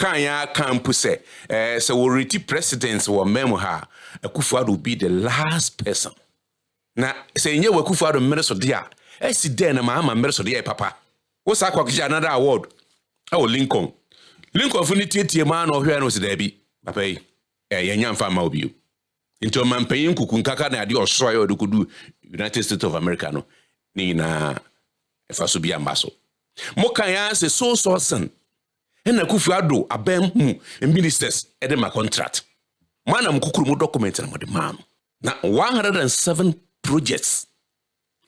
Kanya Kampu say, so we reti presidents or memoha, Akufo-Addo will be the last person. Now, say, you were Akufo-Addo minister there. I see then a Mahama minister there, Papa. What's another award? Oh, Lincoln. Lincoln for the man or where was there be? Papa, young farmer of you. Into a man paying Kukunkaka na or soil or could do United States of America. No, Nina, if I should be a muscle. Mokaya say so son. And Akufo-Addo abem and ministers edema contract. Manam kukuru document and the man. Now 107 projects.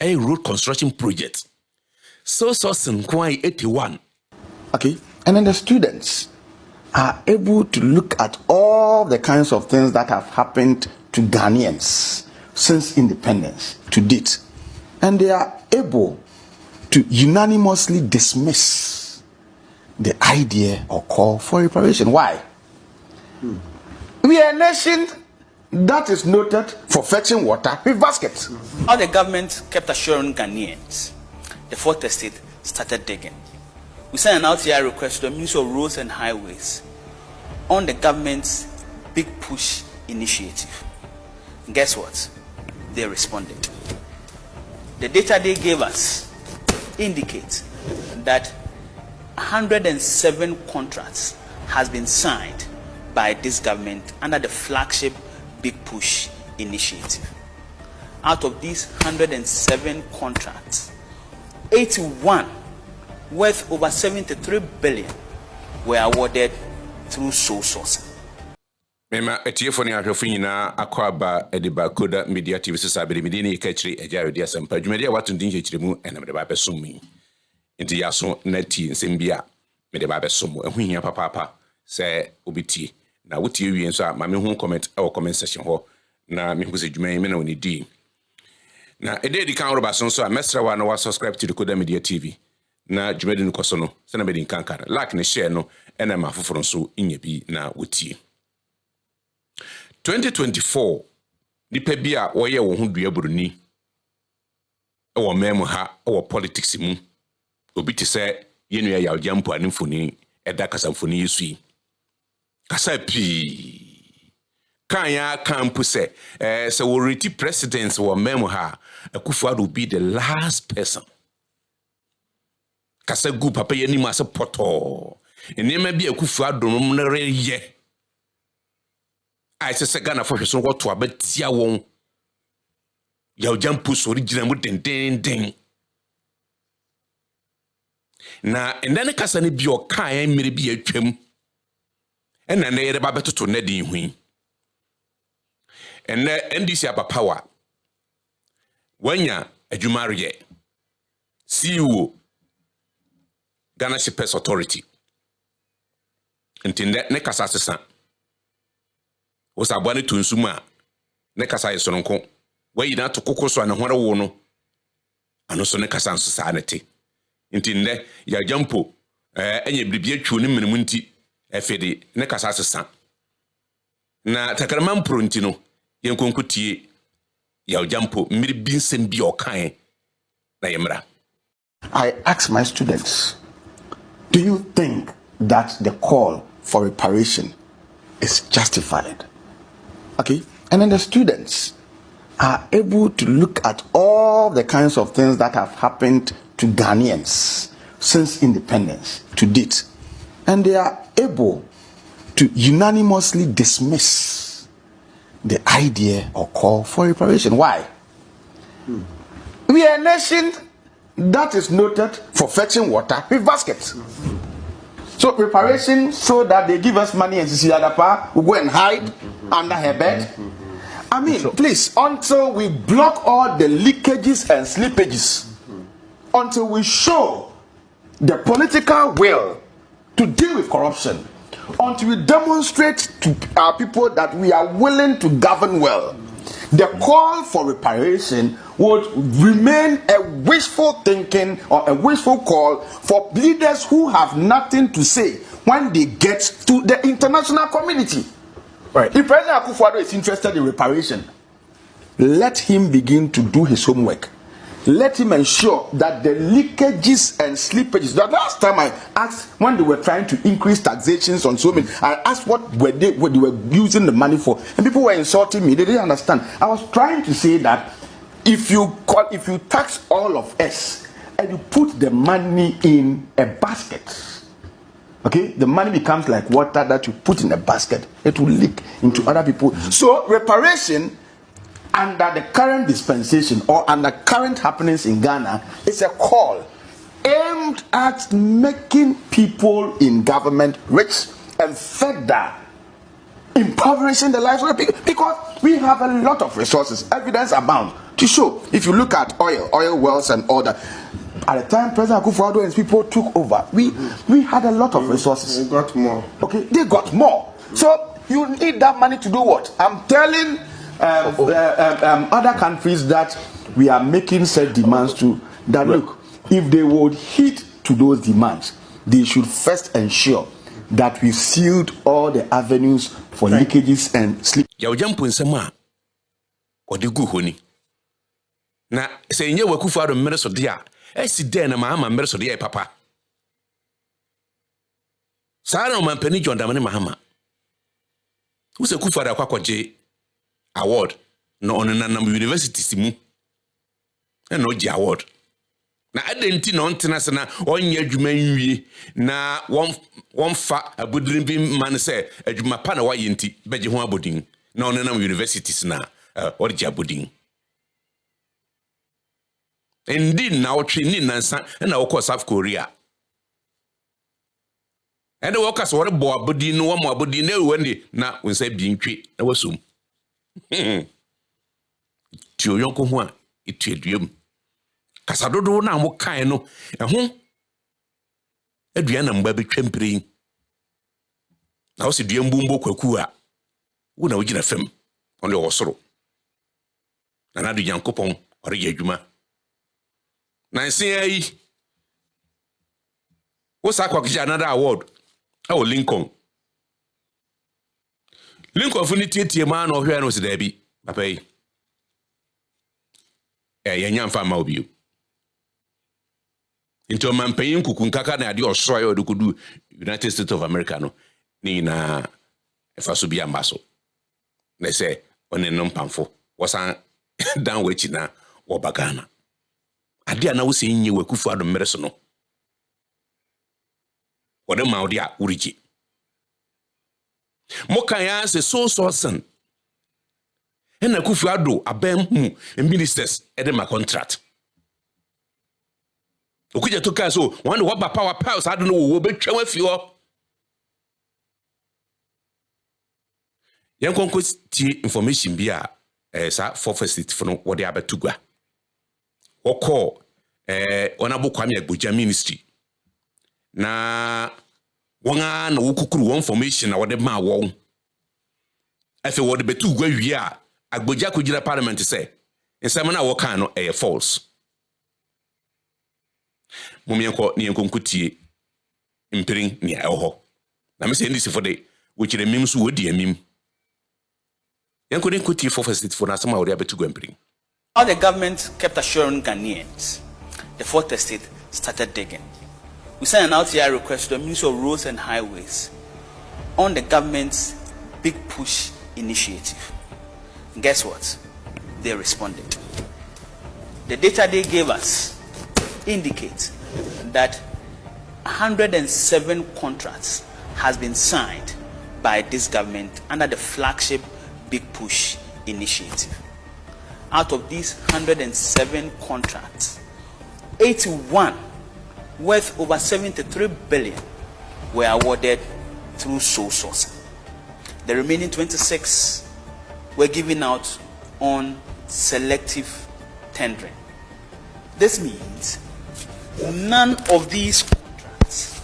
A road construction project. So son kwai 81. Okay, and then the students are able to look at all the kinds of things that have happened to Ghanaians since independence to date. And they are able to unanimously dismiss the idea or call for reparation. Why? We are a nation that is noted for fetching water with baskets. How the government kept assuring Ghanaians, the fourth estate started digging. We sent an RTI request to the Ministry of Roads and Highways on the government's Big Push initiative. And guess what? They responded. The data they gave us indicates that 107 contracts has been signed by this government under the flagship Big Push initiative. Out of these 107 contracts, 81 worth over 73 billion were awarded through sole sourcing. Mema etiefoni ahwefo na akwaba ediba Koda Media TV sabere medini kachiri ejawedi asampa dwumadi watu ndin chechiremu enamde ba besummi nti yaso nati nsembia mede ba besumu ehuhia papa se obiti na wotie wie nso a mame hu comment e comment section ho na me hu se dwuman me na woni di na ededi kan roba so a mesra wa na wa subscribe to the Koda Media TV na dwumadi nkoso no se na mede nkankara like ne share no ena ma foforo nso nya bi na wotie 2024 nipa bi a woye wo ho dua buruni e wo memu ha e wo politics mu obi te se yenua ya Gyampo anfoni eda kasamfoni yesu kasa pi kanya kampu se so we reti presidents wo memu ha Akufo-Addo will be the last person kasa gu papa yani ma se poto enema bi Akufo-Addo no na reye I say Ghana for so what to abetia won ya Gyampo so original mu den na endane kasa ne bi o kan mmere bi atwam ena na yere ba betoto na din hui ena NDC aba power wanya adwumareye CEO Ghana Shippers Authority entinde ne kasa sesa Osabwane tunsuma ne kasa yesonko wayi na to kokoso na hore wo no ano so ne kasa nso sa nete ntinde ya Gyampo enye bibia twu ne menemu nti efede ne kasa sesa na takarman pronti no yenkonkutie ya Gyampo mmiri binsem bi okan na yemra. I ask my students, do you think that the call for reparation is justified? Okay, and then the students are able to look at all the kinds of things that have happened to Ghanaians since independence to date, and they are able to unanimously dismiss the idea or call for reparation. Why? We are a nation that is noted for fetching water with baskets. So reparation, so that they give us money and Sisi Adapa will go and hide under her bed. I mean, please, until we block all the leakages and slippages, until we show the political will to deal with corruption, until we demonstrate to our people that we are willing to govern well, the call for reparation would remain a wishful thinking or a wishful call for leaders who have nothing to say when they get to the international community. Right. If President Akufo-Addo is interested in reparation, let him begin to do his homework. let him ensure that the leakages and slippages. The last time I asked, when they were trying to increase taxations on so many, I asked what they were using the money for, and people were insulting me. They didn't understand. I was trying to say that if you tax all of us and you put the money in a basket, okay, the money becomes like water that you put in a basket. It will leak into other people. So reparation under the current dispensation or under current happenings in Ghana is a call aimed at making people in government rich and further impoverishing the lives of the people, because we have a lot of resources. Evidence abounds to show. If you look at oil wells and all that, at the time President Akufo-Addo and his people took over, we had a lot of resources. We got more. Okay, they got more. So you need that money to do what? I'm telling other countries that we are making set demands to, that look, if they would hit to those demands, they should first ensure that we sealed all the avenues for leakages and slip. Gyampo nsema odigu honi na se nye Akufo-Addo mmere so de a esi den na Mahama mmere so de papa sara o mampani John Dramani Mahama use Akufo-Addo akwakoje award no onenanam universities mu na oji award na adenti no ntena se na onye adwuma nwie na won fa abudin bi man se adwuma pa na waye nti beje ho abodin na onenam universities na orji abodin endi na otwe ni nansa na wokọ South Korea ende wokas wore bo abodin no wo abodin na ewani na wonsa bi ntwe na wasum tio yonko ho a etuaduam kasadodo na mo kan no eho aduana mba betwa mpire na wo se dua mbumbo kwaku a wo na wogina fam onde wo soro na na du Nyankopon ore ye adwuma na nsen ayi wo sa kwakja another award awo Lincoln funi tietie ma na ohwe na o se da bi papa yi yanya mfa ma obi into mampanyin kuku nkaka na ade osoy odukudu United States of America no ni na efa so bia mbaso na se one no mpamfo wosan dan wechi na wo bagana ade na wo se nyi Akufo-Addo mmere so no wode ma ode a uriji mo kan ya se so san na Akufo-Addo abem hu ministers ede ma contract okuja to ka so one wo ba power piles ado no wo betwa afio yan konko ti information bi a sa for first for no wo de abetugwa wo call ona bo Kwame Agbogya ministry na wonga na wo kukuru wo information na wo de ma wo afi wo de betugwa wi a Agbogya kujira parliament say nsema na wo kan no false mumienko ni enkonkutie mpirin ni eho na me se ndisi for de wo kire mim so wodi amim yanko den kutie for first for na sama wo de abetugo mpirin. How the government kept assuring Ghanaians, the fourth estate started digging. We sent an RTI request to the Ministry of Roads and Highways on the government's Big Push initiative. And guess what? They responded. The data they gave us indicates that 107 contracts has been signed by this government under the flagship Big Push initiative. Out of these 107 contracts, 81 worth over 73 billion were awarded through sole sourcing. The remaining 26 were given out on selective tendering. This means none of these contracts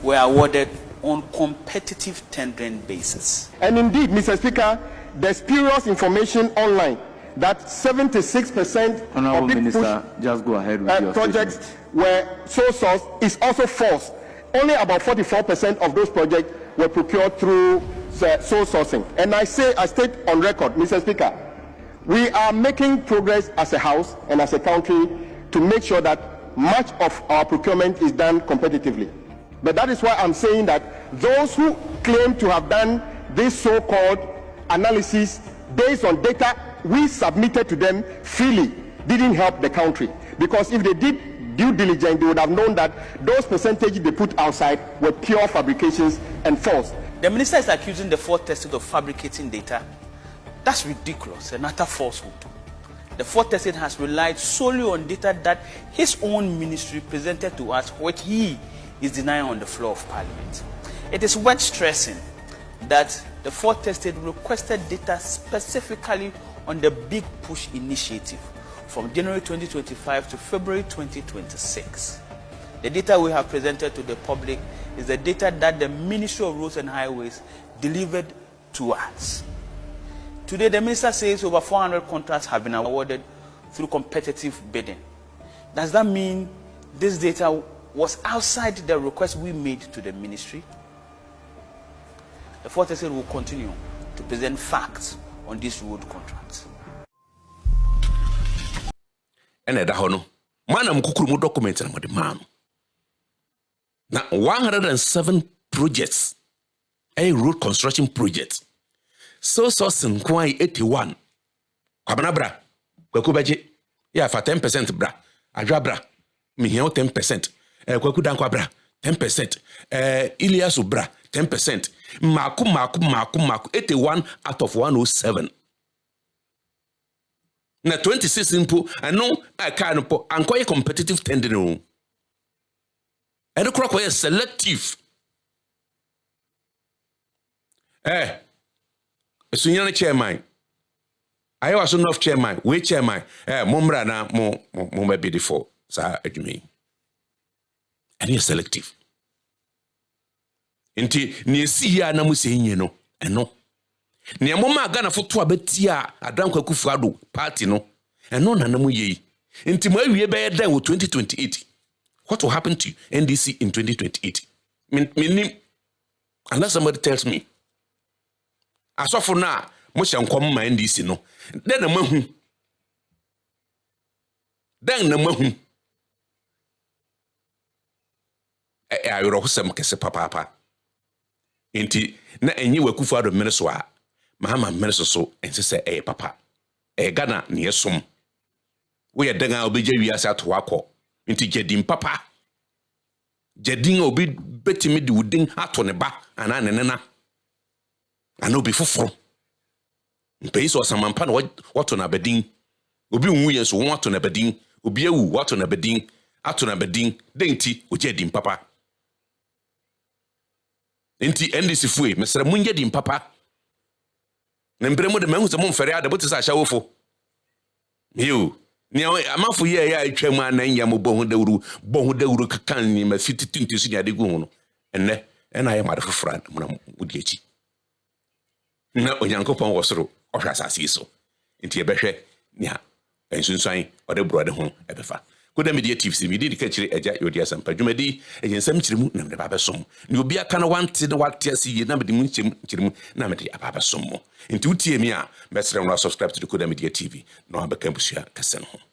were awarded on competitive tendering basis. And indeed, Mr. Speaker, there's spurious information online that 76% Honorable of Minister, just go ahead with your projects statement. were sole source is also false. Only about 44% of those projects were procured through sole sourcing. And I state on record, Mr. Speaker, We are making progress as a house and as a country to make sure that much of our procurement is done competitively. But that is why I'm saying that those who claim to have done this so-called analysis based on data we submitted to them freely didn't help the country. Because if they did due diligence, they would have known that those percentages they put outside were pure fabrications and false. The minister is accusing the fourth estate of fabricating data. That's ridiculous and utter falsehood. The fourth estate has relied solely on data that his own ministry presented to us, which he is denying on the floor of Parliament. It is worth stressing that the fourth estate requested data specifically on the Big Push initiative from January 2025 to February 2026. The data we have presented to the public is the data that the Ministry of Roads and Highways delivered to us. Today, the minister says over 400 contracts have been awarded through competitive bidding. Does that mean this data was outside the request we made to the ministry? The fourth estate will continue to present facts on these road contracts. And at the hono, manam kukurumu document na mode man. Na 107 projects, a road construction project. So sourcing kwai 81. Kwabana bra, kwaku baje, ya fa 10% bra, adwa bra, mihia 10%, kwaku dankwa bra, 10%, Iliasu bra, 10%, maku, 81 out of 107. Na 26 impo, ano, I can't po, anko competitive tendering. And the crop was selective. Sunyana chairman. I was enough chairman. We chairman. Mumbra na mo be before. Sa edumi. And he is selective. Inti ni si ya na mu se yin no. Eno. Ni amoma Ghana foto abetia Adam Kwaku Fuado party no. Eno na mu ye. Inti mo awie be dan wo 2028. What will happen to NDC in 2028? Meaning, unless somebody tells me. As of for now, much uncommon my NDC no. Then a mahu. Then the mahu. I will some kese papa. Inti na enyi Kwaku Fuado Minnesota. Mahama Minnesota so and say papa. Ghana near some. We are denga obije wiasa to wako. Inti jedin papa. Jedin obi betimi di wudin ato ne ba ana nenena. Ano bi foforo. Mpei so samampa na wato na bedin. Obi nwu yen so wato na bedin. Obi ewu wato na bedin. Ato na bedin. Denti ojedin papa. Inti NDC fue mesere munye din papa. Na mbremo de mahu se mo mfere ade bote sa hyawofo. Yo. Ni amafu ye ya atwam ananya mo bohu dawuru kakan ni ma fiti tinti su ade gu no enne ena ye made fofra na mudi echi na onyankopon wosoro ohwa asase so nti ebehwe ni ha ensunsuan ode brode ho ebefa Koda Media TV mi di kachire eja yodi asampa dwumadi ejensam chirimu na mede babesom ni obi aka na wante na wate asiye na mede mu chirimu na mede ababesom mo nti utie mi a mesere no subscribe to the Koda Media TV na abaka busua kase no